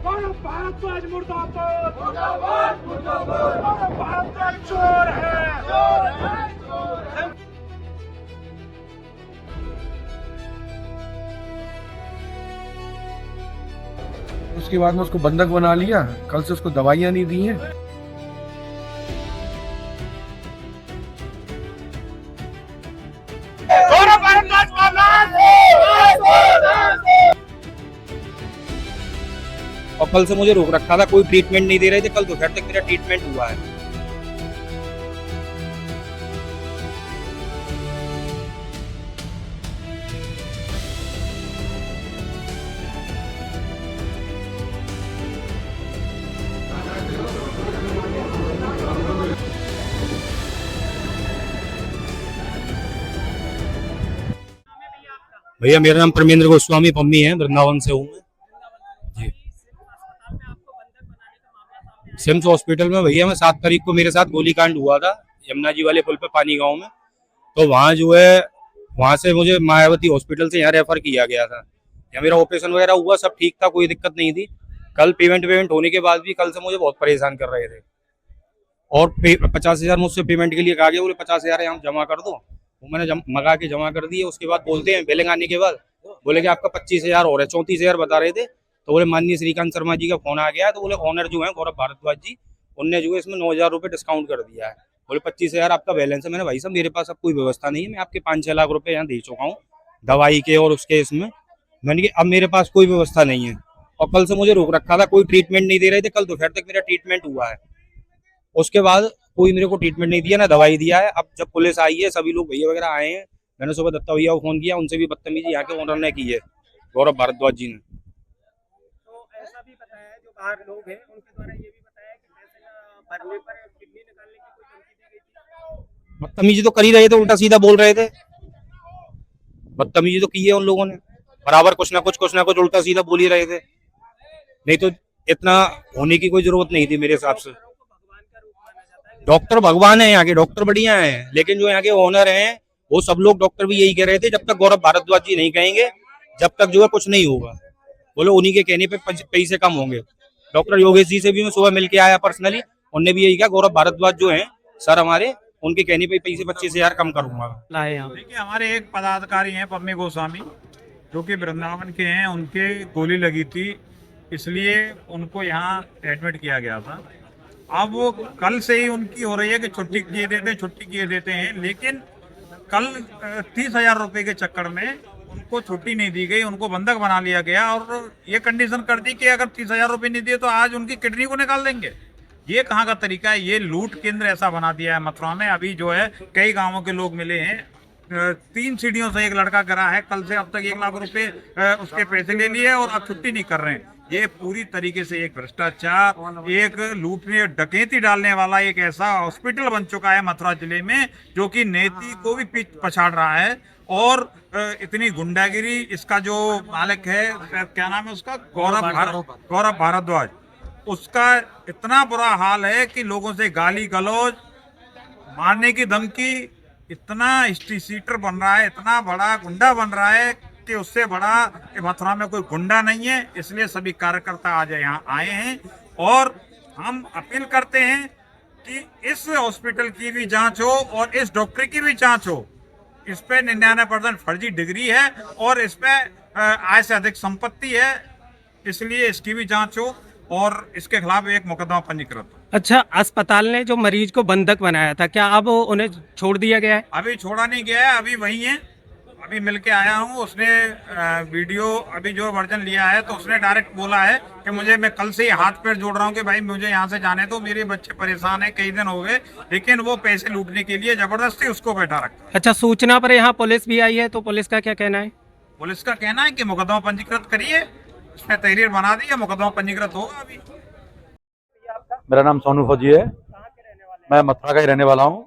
भारद्वाज मुर्दाबाद, मुर्दाबाद, मुर्दाबाद। भारद्वाज चोर है, चोर है, चोर है। उसके बाद में उसको बंधक बना लिया, कल से उसको दवाइयां नहीं दी हैं। और कल से मुझे रोक रखा था, कोई ट्रीटमेंट नहीं दे रहे थे। कल दोपहर तक मेरा ट्रीटमेंट हुआ है। भैया मेरा नाम परमेंद्र गोस्वामी पम्मी है, वृंदावन से हूँ मैं जी। सिम्स हॉस्पिटल में भैया मैं 7 तारीख को मेरे साथ गोलीकांड हुआ था यमुना जी वाले पुल पे पानी गांव में। तो वहाँ जो है, वहाँ से मुझे मायावती हॉस्पिटल से यहाँ रेफर किया गया था। यहाँ मेरा ऑपरेशन वगैरह हुआ, सब ठीक था, कोई दिक्कत नहीं थी। कल पेमेंट होने के बाद भी कल से मुझे बहुत परेशान कर रहे थे और 50,000 मुझसे पेमेंट के लिए कहा गया। बोले 50,000 यहाँ जमा कर दो। वो मैंने मंगा के जमा कर दिए। उसके बाद बोलते हैं बिलिंग आने के बाद बोले कि आपका 25,000 और है, 34,000 बता रहे थे। तो बोले माननीय श्रीकांत शर्मा जी का फोन आ गया है, तो बोले ऑनर जो है गौरव भारद्वाज जी, उनने जो है इसमें 9,000 रुपये डिस्काउंट कर दिया है। बोले 25,000 आपका बैलेंस है। मैंने भाई साहब मेरे पास अब कोई व्यवस्था नहीं है, मैं आपके 5-6 लाख रुपए यहाँ दे चुका हूँ दवाई के और उसके इसमें। मैंने कि अब मेरे पास कोई व्यवस्था नहीं है। और कल से मुझे रोक रखा था, कोई ट्रीटमेंट नहीं दे रहे थे। कल दोपहर तक मेरा ट्रीटमेंट हुआ है, उसके बाद कोई मेरे को ट्रीटमेंट नहीं दिया, ना दवाई दिया है। अब जब पुलिस आई है, सभी लोग भैया वगैरह आए हैं, मैंने सुबह दत्ता भैया को फोन किया, उनसे भी बदतमीजी यहाँ के ओनर ने की है, गौरव भारद्वाज जी ने। तो ऐसा भी बताया जो बाहर लोग हैं उनके द्वारा ये भी बताया कि पैसे भरने पर किडनी निकालने की कोई धमकी दी गई थी। बदतमीजी तो कर ही रहे थे, उल्टा सीधा बोल रहे थे। बदतमीजी तो की है उन लोगों ने, बराबर कुछ ना कुछ उल्टा सीधा बोल ही रहे थे। नहीं तो इतना होने की कोई जरूरत नहीं थी मेरे हिसाब से। डॉक्टर भगवान है, यहाँ के डॉक्टर बढ़िया हैं, लेकिन जो यहाँ के ओनर हैं वो सब लोग डॉक्टर भी यही कह रहे थे, जब तक गौरव भारद्वाज जी नहीं कहेंगे जब तक जो है कुछ नहीं होगा। बोले उन्हीं के कहने पे पैसे कम होंगे। डॉक्टर योगेश जी से भी मैं सुबह मिलके आया पर्सनली, उनने भी यही कहा गौरव भारद्वाज जो है सर हमारे, उनके कहने पे पैसे 25,000 कम करूंगा। देखिए हमारे एक पदाधिकारी हैं पम्मी गोस्वामी, जो कि वृंदावन के हैं, उनके गोली लगी थी, इसलिए उनको यहाँ एडमिट किया गया था। अब वो कल से ही उनकी हो रही है कि छुट्टी किए देते हैं, लेकिन कल 30,000 रुपए के चक्कर में उनको छुट्टी नहीं दी गई, उनको बंधक बना लिया गया और ये कंडीशन कर दी कि अगर 30,000 रुपए नहीं दिए तो आज उनकी किडनी को निकाल देंगे। ये कहाँ का तरीका है? ये लूट केंद्र ऐसा बना दिया है मथुरा में। अभी जो है कई गांवों के लोग मिले हैं, 3 सीढ़ियों से एक लड़का गिरा है, कल से अब तक 1 लाख रुपए उसके पैसे ले लिए और अब छुट्टी नहीं कर रहे हैं। ये पूरी तरीके से एक भ्रष्टाचार, एक लूटने डकैती डालने वाला एक ऐसा हॉस्पिटल बन चुका है मथुरा जिले में, जो कि नीति को भी पछाड़ रहा है। और इतनी गुंडागिरी, इसका जो मालिक है, क्या नाम है उसका, गौरव भारद्वाज, उसका इतना बुरा हाल है कि लोगों से गाली गलौज, मारने की धमकी, इतना हिस्ट्री सीटर बन रहा है, इतना बड़ा गुंडा बन रहा है कि उससे बड़ा मथुरा में कोई गुंडा नहीं है। इसलिए सभी कार्यकर्ता आज यहाँ आए हैं और हम अपील करते हैं कि इस हॉस्पिटल की भी जांच हो और इस डॉक्टर की भी जांच हो। इस पे 99% फर्जी डिग्री है और इस पे आय से अधिक संपत्ति है, इसलिए इसकी भी जांच हो और इसके खिलाफ एक मुकदमा पंजीकृत हो। अच्छा, अस्पताल ने जो मरीज को बंधक बनाया था, क्या अब उन्हें छोड़ दिया गया है? अभी छोड़ा नहीं गया है, अभी वही है। अभी मिलके आया हूँ, उसने वीडियो अभी जो वर्जन लिया है तो उसने डायरेक्ट बोला है कि मैं कल से ही हाथ पैर जोड़ रहा हूँ कि भाई मुझे यहाँ से जाने दो, मेरे बच्चे परेशान हैं, कई दिन हो गए, लेकिन वो पैसे लूटने के लिए जबरदस्ती उसको बैठा रखा। अच्छा, सूचना पर यहाँ पुलिस भी आई है, तो पुलिस का क्या कहना है? पुलिस का कहना है कि मुकदमा पंजीकृत करिए, इसमें तहरीर बना दी है, मुकदमा पंजीकृत होगा। अभी मेरा नाम सोनू फौजी है, मैं मथुरा का ही रहने वाला हूँ।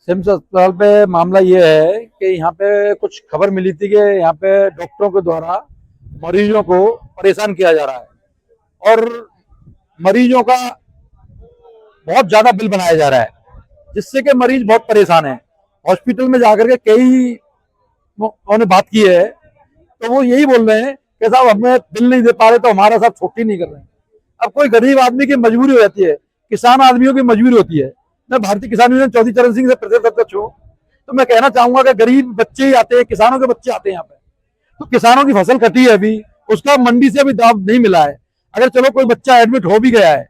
सिम्स अस्पताल पे मामला ये है कि यहाँ पे कुछ खबर मिली थी कि यहाँ पे डॉक्टरों के द्वारा मरीजों को परेशान किया जा रहा है और मरीजों का बहुत ज्यादा बिल बनाया जा रहा है, जिससे कि मरीज बहुत परेशान है। हॉस्पिटल में जाकर के कई उन्होंने बात की है तो वो यही बोल रहे हैं कि साहब हमें बिल नहीं दे पा रहे तो हमारा साथ छुट्टी नहीं कर रहे हैं। अब कोई गरीब आदमी की मजबूरी हो जाती है, किसान आदमियों की मजबूरी होती है। मैं भारतीय किसान यूनियन चौधरी चरण सिंह से प्रदेश अध्यक्ष हूँ, तो मैं कहना चाहूंगा कि गरीब बच्चे ही आते हैं, किसानों के बच्चे आते हैं यहाँ पे। तो किसानों की फसल कटी है, अभी उसका मंडी से अभी दाम नहीं मिला है। अगर चलो कोई बच्चा एडमिट हो भी गया है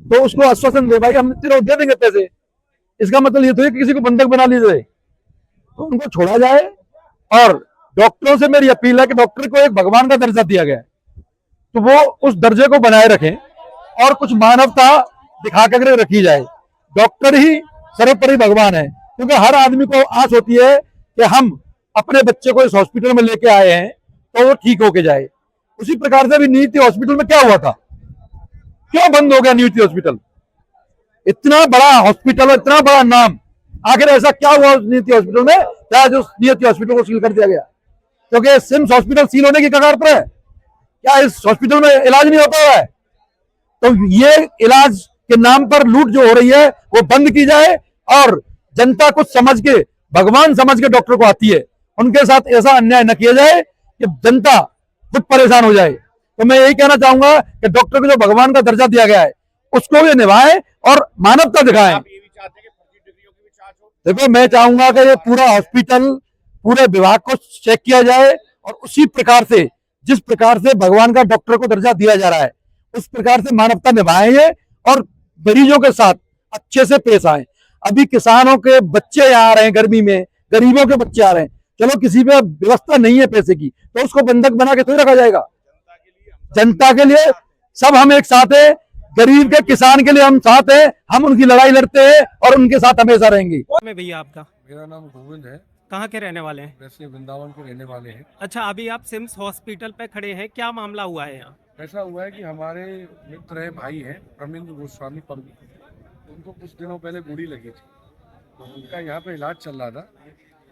तो उसको आश्वासन दे भाई हम तेरे दे देंगे पैसे। इसका मतलब ये तो है कि किसी को बंधक बना लीजिए, तो उनको छोड़ा जाए। और डॉक्टरों से मेरी अपील है कि डॉक्टर को एक भगवान का दर्जा दिया गया है, तो वो उस दर्जे को बनाए रखें और कुछ मानवता दिखा कर रखी जाए। डॉक्टर ही सर्वोपरि भगवान है, क्योंकि हर आदमी को आस होती है कि हम अपने बच्चे को इस हॉस्पिटल में लेके आए हैं तो वो ठीक होके जाए। उसी प्रकार से भी नीति हॉस्पिटल में क्या हुआ था, क्यों बंद हो गया नीति हॉस्पिटल? इतना बड़ा हॉस्पिटल, इतना बड़ा नाम, आखिर ऐसा क्या हुआ उस नीति हॉस्पिटल में क्या जो नीति हॉस्पिटल को सील कर दिया गया? क्योंकि सिम्स हॉस्पिटल सील होने की कगार पर है, क्या इस हॉस्पिटल में इलाज नहीं होता है? तो ये इलाज के नाम पर लूट जो हो रही है वो बंद की जाए और जनता कुछ समझ के, भगवान समझ के डॉक्टर को आती है, उनके साथ ऐसा अन्याय न किया जाए कि जनता खुद परेशान हो जाए। तो मैं यही कहना चाहूंगा कि डॉक्टर को जो भगवान का दर्जा दिया गया है उसको भी निभाएं और मानवता दिखाएं। देखो मैं चाहूंगा कि ये पूरा हॉस्पिटल, पूरे विभाग को चेक किया जाए और उसी प्रकार से, जिस प्रकार से भगवान का डॉक्टर को दर्जा दिया जा रहा है उस प्रकार से मानवता निभाएंगे और मरीजों के साथ अच्छे से पेश आए। अभी किसानों के बच्चे यहाँ आ रहे हैं गर्मी में, गरीबों के बच्चे आ रहे हैं, चलो किसी पे व्यवस्था नहीं है पैसे की तो उसको बंधक बना के थोड़ी रखा जाएगा। जनता के लिए सब हम एक साथ हैं, गरीब के किसान के लिए हम साथ हैं, हम उनकी लड़ाई लड़ते हैं और उनके साथ हमेशा रहेंगे। में भैया आपका मेरा नाम गोविंद है, कहाँ के रहने वाले हैं? वैसे वृंदावन के रहने वाले हैं। अच्छा, अभी आप सिम्स हॉस्पिटल पे खड़े हैं, क्या मामला हुआ है यहाँ? ऐसा हुआ है कि हमारे मित्र है, भाई है प्रमिंद्र गोस्वामी पम्मी, उनको कुछ दिनों पहले गोली लगी थी, तो उनका यहाँ पे इलाज चल रहा था।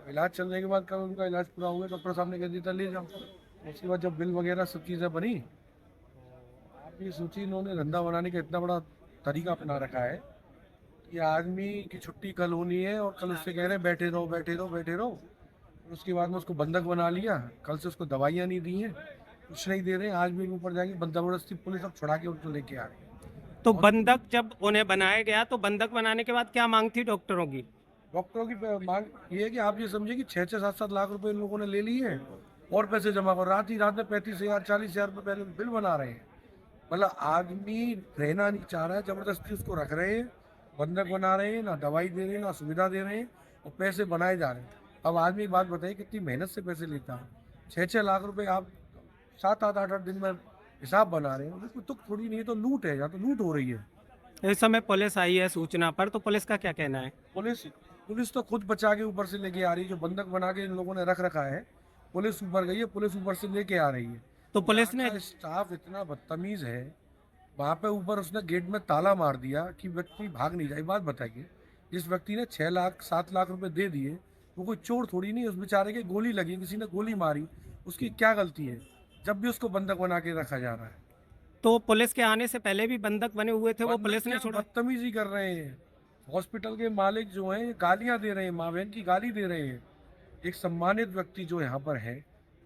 इलाज चलने के बाद कल उनका इलाज पूरा हुआ, डॉक्टर साहब ने कह दिया ले जाओ। उसके बाद जब बिल वगैरह सब चीज़ें बनी, आप ये सोचिए इन्होंने धंधा बनाने का इतना बड़ा तरीका अपना रखा है कि आदमी की छुट्टी कल होनी है और कल उससे कह रहे हैं बैठे रहो बैठे रहो बैठे रहो। उसके बाद में उसको बंधक बना लिया, कल से उसको दवाइयाँ नहीं दी हैं, कुछ नहीं दे रहे हैं। आज भी ऊपर जाएंगे, जबरदस्ती पुलिस अब छुड़ा के उनको लेके आ रही है। तो बंधक जब उन्हें बनाया गया तो बंधक बनाने के बाद क्या मांग थी डॉक्टरों की? डॉक्टरों की मांग ये है कि आप ये समझिए कि 6-6, 7-7 लाख रुपए इन लोगों ने ले लिए हैं और पैसे जमा कर रात में 35,000, 40,000 रुपये पहले बिल बना रहे हैं। मतलब आदमी रहना नहीं चाह रहा है, जबरदस्ती उसको रख रहे हैं, बंधक बना रहे हैं, ना दवाई दे रहे हैं ना सुविधा दे रहे हैं और पैसे बनाए जा रहे हैं। अब आदमी एक बात बताइए कितनी मेहनत से पैसे लेता है, 6-6 लाख रुपए आप 7-8, 8-8 दिन में हिसाब बना रहे हैं, तो थोड़ी नहीं तो लूट है, यहाँ तो लूट हो रही है। इस समय पुलिस आई है सूचना पर, तो पुलिस का क्या कहना है? पुलिस तो खुद बचा के ऊपर से लेके आ रही है, जो बंधक बना के इन लोगों ने रख रखा है पुलिस ऊपर गई है, पुलिस ऊपर से लेके आ रही है। तो पुलिस ने स्टाफ इतना बदतमीज है, वहाँ पे ऊपर उसने गेट में ताला मार दिया कि व्यक्ति भाग नहीं जाए। बात बताइए, जिस व्यक्ति ने 6 लाख 7 लाख रुपए दे दिए वो कोई चोर थोड़ी नहीं, उस बेचारे के गोली लगी, किसी ने गोली मारी, उसकी क्या गलती है जब भी उसको बंधक बना के रखा जा रहा है? तो पुलिस के आने से पहले भी बंधक बने हुए थे, वो पुलिस ने छोड़ा? बदतमीजी कर रहे हैं। हॉस्पिटल के मालिक जो हैं गालियां दे रहे हैं, माँ बहन की गाली दे रहे हैं। एक सम्मानित व्यक्ति जो यहाँ पर है,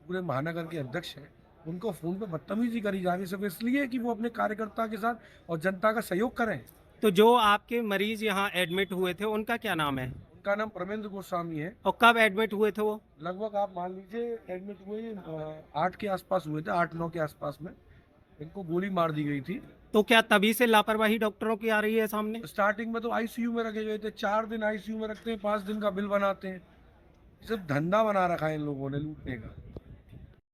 पूरे महानगर के अध्यक्ष है, उनको फोन पे बदतमीजी करी जा रही है, सिर्फ इसलिए कि वो अपने कार्यकर्ता के साथ और जनता का सहयोग करें। तो जो आपके मरीज यहाँ एडमिट हुए थे उनका क्या नाम है? उनका नाम प्रमिंद्र गोस्वामी है। और कब एडमिट हुए थे वो? लगभग आप मान लीजिए एडमिट हुए 8 के आसपास हुए थे, 8-9 के आसपास में इनको गोली मार दी गई थी। तो क्या तभी से लापरवाही डॉक्टरों की आ रही है सामने? स्टार्टिंग में तो आईसीयू में रखे गए थे, 4 दिन आईसीयू में रखते हैं, 5 दिन का बिल बनाते हैं। सिर्फ धंधा बना रखा है इन लोगों ने लूटने का।